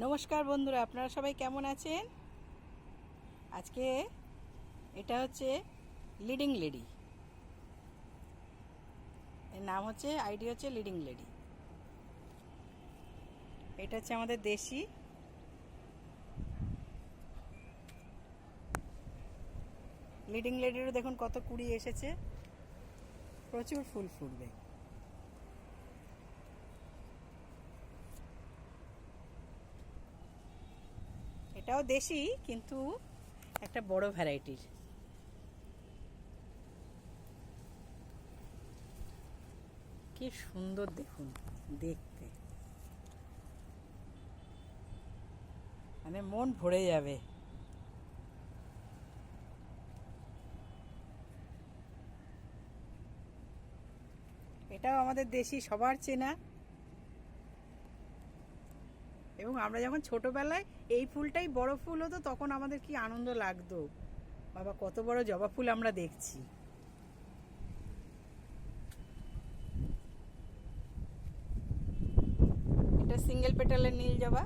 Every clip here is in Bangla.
নমস্কার বন্ধুরা, আপনারা সবাই কেমন আছেন? আজকে এটা হচ্ছে লিডিং লেডি, এর নাম হচ্ছে আইডি হচ্ছে লিডিং লেডি। এটা হচ্ছে আমাদের দেশি। লিডিং লেডিরও দেখুন কত কুড়ি এসেছে, প্রচুর ফুল ফুটবে। এটাও দেশি কিন্তু একটা বড় ভ্যারাইটির। কি সুন্দর দেখুন দেখতে, মানে মন ভরে যাবে। এটাও আমাদের দেশি, সবার চেনা। এবং আমরা যখন ছোটবেলায় এই ফুলটাই বড় ফুল হতো, তখন আমাদের কি আনন্দ লাগতো, বাবা কত বড় জবা ফুল আমরা দেখছি। এটা সিঙ্গেল পেটালের নীল জবা।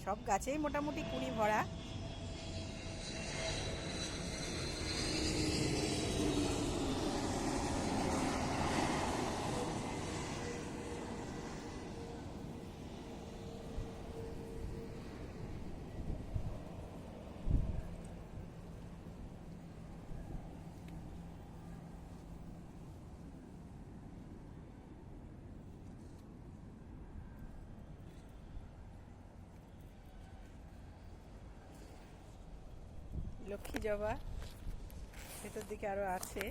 সব গাছেই মোটামুটি কুড়ি ভরা। লক্ষ্মী জবা ভেতর দিকে আরো আছে।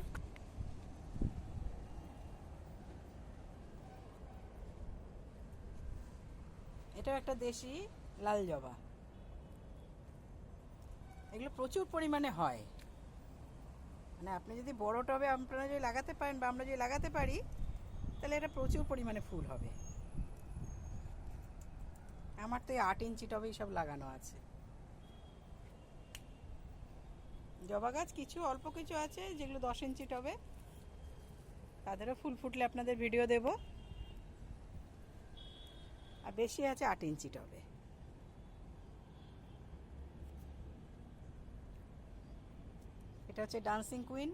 এটাও একটা দেশি লাল জবা। এগুলো প্রচুর পরিমাণে হয়, মানে আপনি যদি বড় টবে আপনারা যদি লাগাতে পারেন বা আমরা যদি লাগাতে পারি, তাহলে এটা প্রচুর পরিমাণে ফুল হবে। আমার তো এই 8 ইঞ্চি টবেই সব লাগানো আছে। জবা গাছ কিছু অল্প কিছু আছে যেগুলো 10 ইঞ্চি টবে, তাদেরও ফুল ফুটলে আপনাদের ভিডিও দেব। আর বেশি আছে 8 ইঞ্চি টবে। এটা হচ্ছে ডান্সিং কুইন।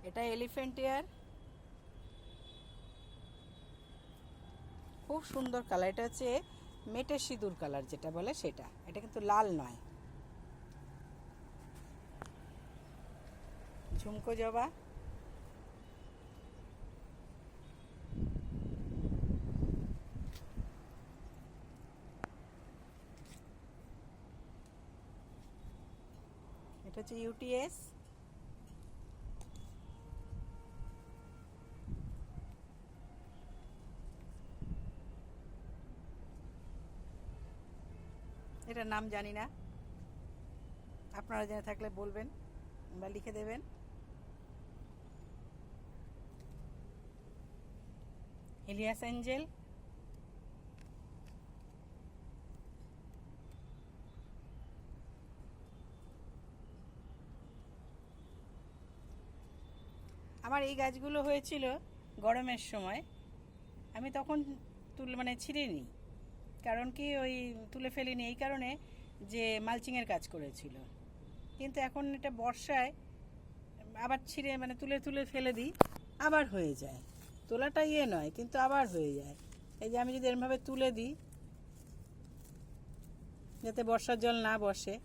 এটা এলিফ্যান্ট ইয়ার, খুব সুন্দর কালার। এটা হচ্ছে মেটে সিঁদুর কালার যেটা বলে সেটা, এটা কিন্তু লাল নয়। ঝুমকো জবা, এটা হচ্ছে ইউটিএস। এটার নাম জানি না, আপনারা জেনে থাকলে বলবেন বা লিখে দেবেন। হিলিয়াস অ্যাঞ্জেল, আমার এই গাছগুলো হয়েছিল গরমের সময়। আমি তখন ছিঁড়িনি, কারণ কি ওই তুলে ফেলিনি এই কারণে যে মালচিংয়ের কাজ করেছিল। কিন্তু এখন এটা বর্ষায় আবার ছিঁড়ে তুলে তুলে ফেলে দিই, আবার হয়ে যায়। তোলাটা নয়, কিন্তু আবার হয়ে যায়। এই যে আমি যদি এরমভাবে তুলে দিই যাতে বর্ষার জল না বসে,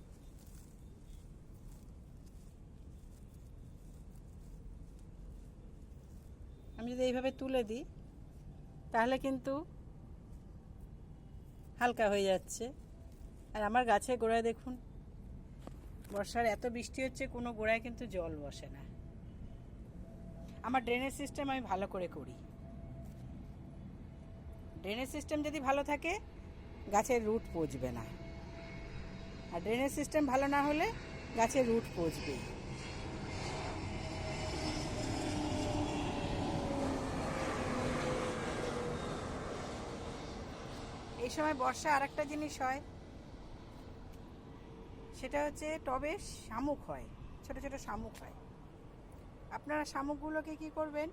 আমি যদি এইভাবে তুলে দিই তাহলে কিন্তু হালকা হয়ে যাচ্ছে। আর আমার গাছের গোড়ায় দেখুন, বর্ষার এত বৃষ্টি হচ্ছে, কোনো গোড়ায় কিন্তু জল বসে না। আমার ড্রেনেজ সিস্টেম আমি ভালো করে করি। ড্রেনেজ সিস্টেম যদি ভালো থাকে, গাছের রুট পচবে না। আর ড্রেনেজ সিস্টেম ভালো না হলে গাছের রুট পচবে। এই সময় বর্ষা আর একটা জিনিস হয়, সেটা হচ্ছে টবে শামুক হয়, ছোট ছোট শামুক হয়। আপনারা শামুকগুলোকে কি করবেন,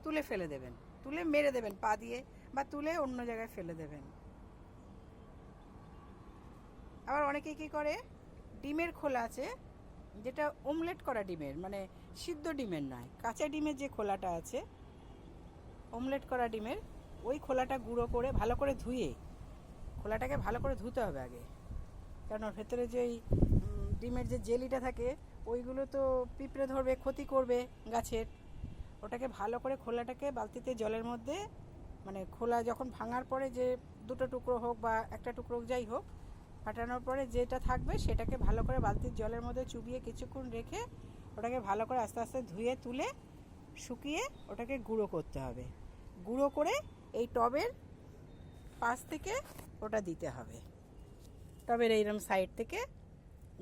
তুলে ফেলে দেবেন, তুলে মেরে দেবেন পা দিয়ে, বা তুলে অন্য জায়গায় ফেলে দেবেন। আবার অনেকে কি করে, ডিমের খোলা আছে, যেটা অমলেট করা ডিমের, মানে সিদ্ধ ডিমের নয়, কাঁচা ডিমের যে খোলাটা আছে, অমলেট করা ডিমের, ওই খোলাটা গুঁড়ো করে ভালো করে ধুয়ে, খোলাটাকে ভালো করে ধুতে হবে আগে, কারণ ওর ভেতরে যে ডিমের যে জেলিটা থাকে ওইগুলো তো পিঁপড়ে ধরবে, ক্ষতি করবে গাছের। ওটাকে ভালো করে খোলাটাকে বালতিতে জলের মধ্যে, মানে খোলা যখন ভাঙার পরে যে দুটো টুকরো হোক বা একটা টুকরো হোক, যাই হোক, ফাটানোর পরে যেটা থাকবে সেটাকে ভালো করে বালতির জলের মধ্যে চুবিয়ে কিছুক্ষণ রেখে ওটাকে ভালো করে আস্তে আস্তে ধুয়ে তুলে শুকিয়ে ওটাকে গুঁড়ো করতে হবে। গুঁড়ো করে এই টবের পাশ থেকে ওটা দিতে হবে, টবের এইরকম সাইড থেকে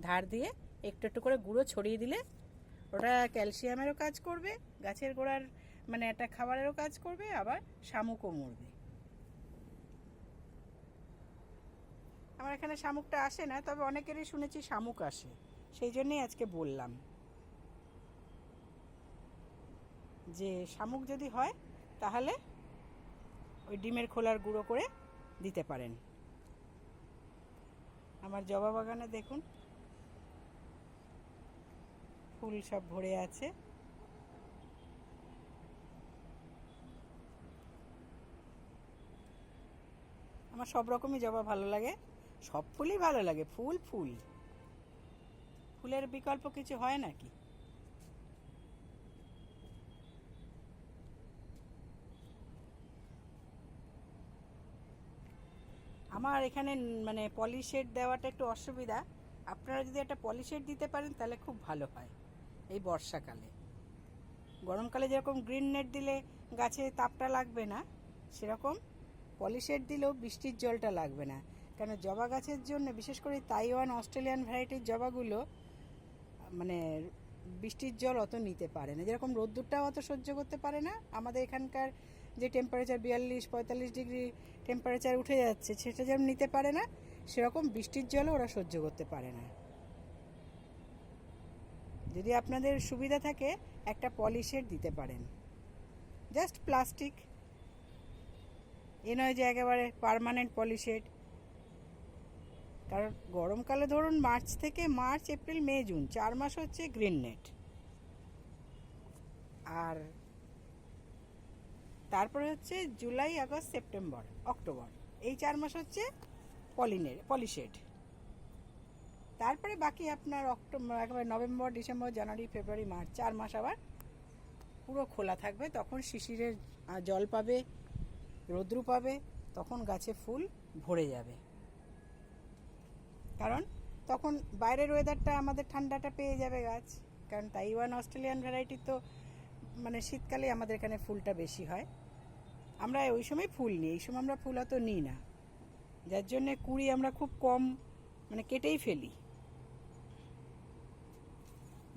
ধার দিয়ে একটু একটু করে গুঁড়ো ছড়িয়ে দিলে ওটা ক্যালসিয়ামেরও কাজ করবে, গাছের গোড়ার মানে একটা খাবারেরও কাজ করবে, আবার শামুকও মরবে। আমার এখানে শামুকটা আসে না, তবে অনেকেরই শুনেছি শামুক আসে, সেই জন্যই আজকে বললাম যে শামুক যদি হয় তাহলে ওই ডিমের খোলার গুঁড়ো করে দিতে পারেন। আমার জবা বাগানে দেখুন ফুল সব ভরে আছে। আমার সব রকমই জবা ভালো লাগে, সব ফুলই ভালো লাগে, ফুল ফুল, ফুলের বিকল্প কিছু হয় নাকি। আমার এখানে মানে পলিশেড দেওয়াটা একটু অসুবিধা, আপনারা যদি একটা পলিশেড দিতে পারেন তাহলে খুব ভালো হয়। এই বর্ষাকালে, গরমকালে যেরকম গ্রিন নেট দিলে গাছে তাপটা লাগবে না, সেরকম পলিশেড দিলেও বৃষ্টির জলটা লাগবে না। কেন জবা গাছের জন্য, বিশেষ করে তাইওয়ান অস্ট্রেলিয়ান ভ্যারাইটির জবাগুলো মানে বৃষ্টির জল অত নিতে পারে না, যেরকম রোদ্দুরটাও অত সহ্য করতে পারে না। আমাদের এখানকার যে টেম্পারেচার 42-45 ডিগ্রি টেম্পারেচার উঠে যাচ্ছে, সেটা যেমন নিতে পারে না, সেরকম বৃষ্টির জলও ওরা সহ্য করতে পারে না। যদি আপনাদের সুবিধা থাকে একটা পলিশেড দিতে পারেন, জাস্ট প্লাস্টিক, এ নয় যে একেবারে পার্মানেন্ট পলিশেড। কারণ গরমকালে ধরুন মার্চ এপ্রিল মে জুন 4 মাস হচ্ছে গ্রিন নেট, আর তারপরে হচ্ছে জুলাই আগস্ট সেপ্টেম্বর অক্টোবর, এই 4 মাস হচ্ছে পলিশেড। তারপরে বাকি আপনার অক্টোবর, একেবারে November December January February March 4 মাস আবার পুরো খোলা থাকবে, তখন শিশিরের জল পাবে, রৌদ্র পাবে, তখন গাছে ফুল ভরে যাবে। কারণ তখন বাইরের ওয়েদারটা আমাদের ঠান্ডাটা পেয়ে যাবে গাছ, কারণ তাইওয়ান অস্ট্রেলিয়ান ভ্যারাইটি তো মানে শীতকালে আমাদের এখানে ফুলটা বেশি হয়। আমরা ওই সময় ফুল নিই, এই সময় আমরা ফুল অত নিই না, যার জন্যে কুড়ি আমরা খুব কম মানে কেটেই ফেলি,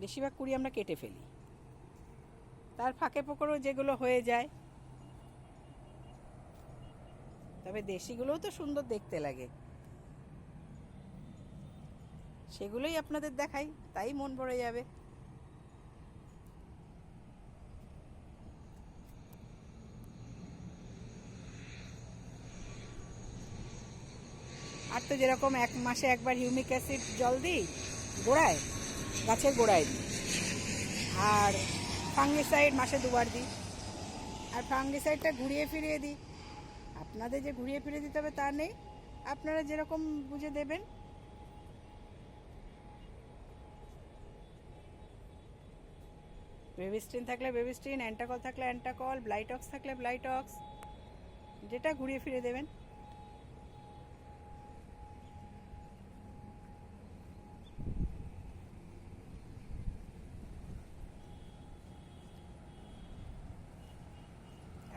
বেশিরভাগ কুড়ি আমরা কেটে ফেলি। তার ফাঁকে ফোকরও যেগুলো হয়ে যায়, তবে দেশিগুলোও তো সুন্দর দেখতে লাগে, সেগুলোই আপনাদের দেখাই, তাই মন ভরে যাবে। আর তো যেরকম 1 মাসে একবার হিউমিক অ্যাসিড জল দিই গোড়ায়, গাছের গোড়ায় দিই, আর ফাঙ্গিসাইড মাসে 2বার দিই, আর ফাঙ্গিসাইডটা ঘুরিয়ে ফিরিয়ে দিই। আপনাদের যে ঘুরিয়ে ফিরিয়ে দিতে হবে তা নেই, আপনারা যেরকম বুঝে দেবেন। বেবিস্টিন থাকলে বেবিস্টিন, অ্যান্টাকল থাকলে অ্যান্টাকল, ব্লাইটক্স থাকলে ব্লাইটক্স, যেটা ঘুরিয়ে ফিরে দেবেন।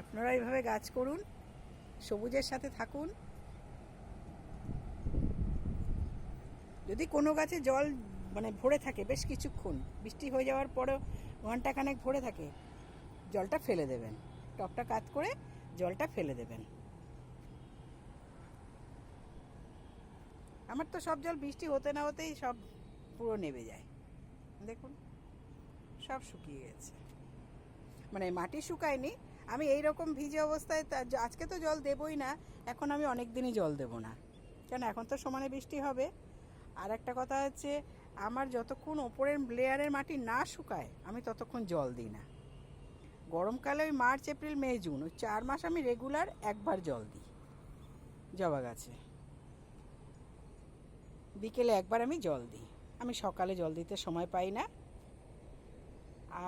আপনারা এইভাবে গাছ করুন, সবুজের সাথে থাকুন। যদি কোনো গাছে জল মানে ভরে থাকে বেশ কিছুক্ষণ, বৃষ্টি হয়ে যাওয়ার পরেও ঘন্টাখানেক ভরে থাকে, জলটা ফেলে দেবেন, টবটা কাত করে জলটা ফেলে দেবেন। আমার তো সব জল বৃষ্টি হতে না হতেই সব পুরো নেমে যায়, দেখুন সব শুকিয়ে গেছে। মানে মাটি শুকায়নি, আমি এই রকম ভিজে অবস্থায় আজকে তো জল দেবই না, এখন আমি অনেক দিনই জল দেব না, কেন এখন তো সমানে বৃষ্টি হবে। আর একটা কথা হচ্ছে, আমার যতক্ষণ ওপরের লেয়ারের মাটি না শুকায় আমি ততক্ষণ জল দিই না। গরমকালে ওই মার্চ এপ্রিল মে জুন ওই 4 মাস আমি রেগুলার একবার জল দিই জবা গাছে, বিকেলে একবার আমি জল দিই। আমি সকালে জল দিতে সময় পাই না।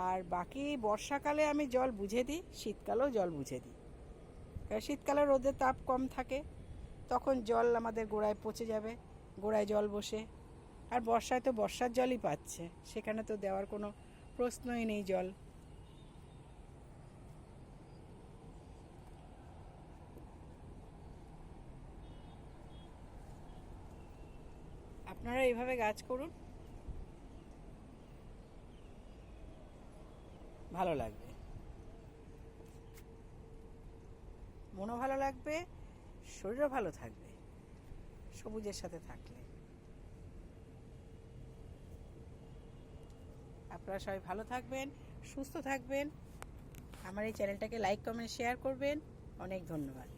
আর বাকি বর্ষাকালে আমি জল বুঝে দিই, শীতকালেও জল বুঝে দিই, কারণ শীতকালে রোদের তাপ কম থাকে, তখন জল আমাদের গোড়ায় পচে যাবে, গোড়ায় জল বসে। আর বর্ষায় তো বর্ষার জলই পাচ্ছে, সেখানে তো দেওয়ার কোনো প্রশ্নই নেই জল। আপনারা এইভাবে গাছ করুন, ভালো লাগবে, মনও ভালো লাগবে, শরীরও ভালো থাকবে সবুজের সাথে থাকলে। আপনারা সবাই ভালো থাকবেন, সুস্থ থাকবেন। আমার এই চ্যানেলটাকে লাইক কমেন্ট শেয়ার করবেন। অনেক ধন্যবাদ।